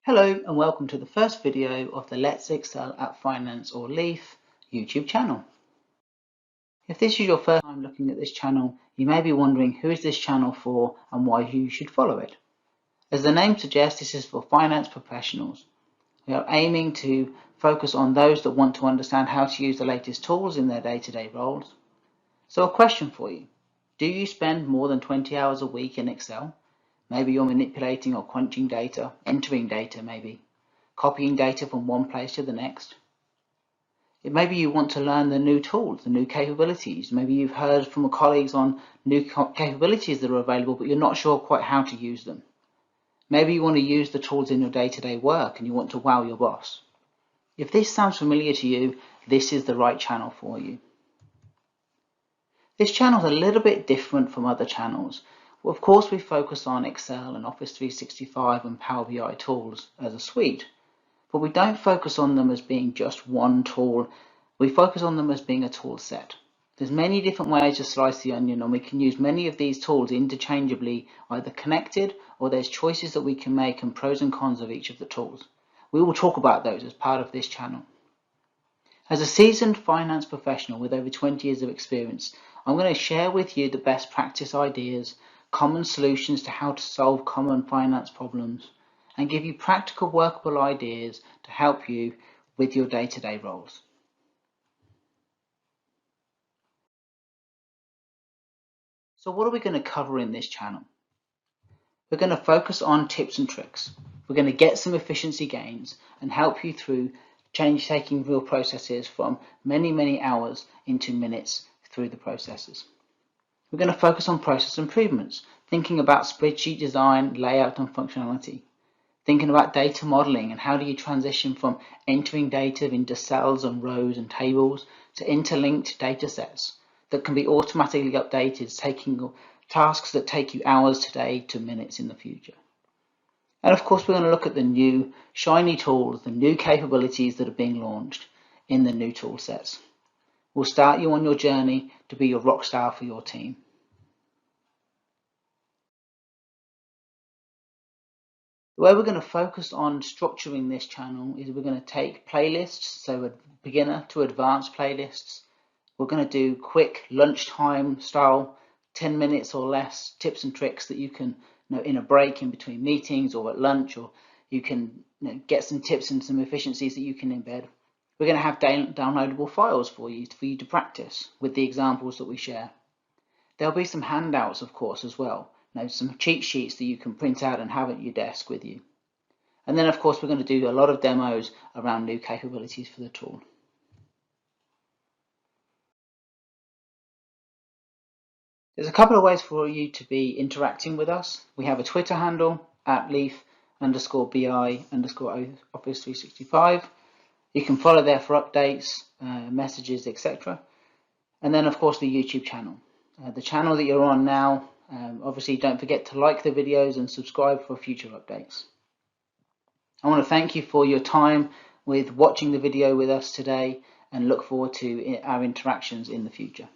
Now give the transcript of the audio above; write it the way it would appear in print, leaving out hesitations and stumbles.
Hello and welcome to the first video of the Let's Excel at Finance or Leaf YouTube channel. If this is your first time looking at this channel, you may be wondering who is this channel for and why you should follow it. As the name suggests, this is for finance professionals. We are aiming to focus on those that want to understand how to use the latest tools in their day-to-day roles. So a question for you. Do you spend more than 20 hours a week in Excel? Maybe you're manipulating or crunching data, entering data maybe, copying data from one place to the next. Maybe you want to learn the new tools, the new capabilities. Maybe you've heard from colleagues on new capabilities that are available, but you're not sure quite how to use them. Maybe you want to use the tools in your day-to-day work and you want to wow your boss. If this sounds familiar to you, this is the right channel for you. This channel is a little bit different from other channels. Well, of course, we focus on Excel and Office 365 and Power BI tools as a suite, but we don't focus on them as being just one tool. We focus on them as being a tool set. There's many different ways to slice the onion, and we can use many of these tools interchangeably, either connected or there's choices that we can make and pros and cons of each of the tools. We will talk about those as part of this channel. As a seasoned finance professional with over 20 years of experience, I'm going to share with you the best practice ideas, common solutions to how to solve common finance problems, and give you practical workable ideas to help you with your day-to-day roles. So what are we going to cover in this channel? We're going to focus on tips and tricks. We're going to get some efficiency gains and help you through taking real processes from many hours into minutes through the processes. We're going to focus on process improvements, thinking about spreadsheet design, layout and functionality, thinking about data modeling and how do you transition from entering data into cells and rows and tables to interlinked data sets that can be automatically updated, taking tasks that take you hours today to minutes in the future. And of course, we're going to look at the new shiny tools, the new capabilities that are being launched in the new tool sets. We'll start you on your journey to be your rockstar for your team. The way we're going to focus on structuring this channel is we're going to take playlists, so beginner to advanced playlists. We're going to do quick lunchtime style, 10 minutes or less tips and tricks that you can, in a break in between meetings or at lunch, or you can get some tips and some efficiencies that you can embed. We're going to have downloadable files for you to practice with the examples that we share. There'll be some handouts, of course, as well. Some cheat sheets that you can print out and have at your desk with you. And then, of course, we're going to do a lot of demos around new capabilities for the tool. There's a couple of ways for you to be interacting with us. We have a Twitter handle at leaf_bi_office 365. You can follow there for updates, messages, etc. And then, of course, the YouTube channel. The channel that you're on now, obviously don't forget to like the videos and subscribe for future updates. I want to thank you for your time with watching the video with us today and look forward to our interactions in the future.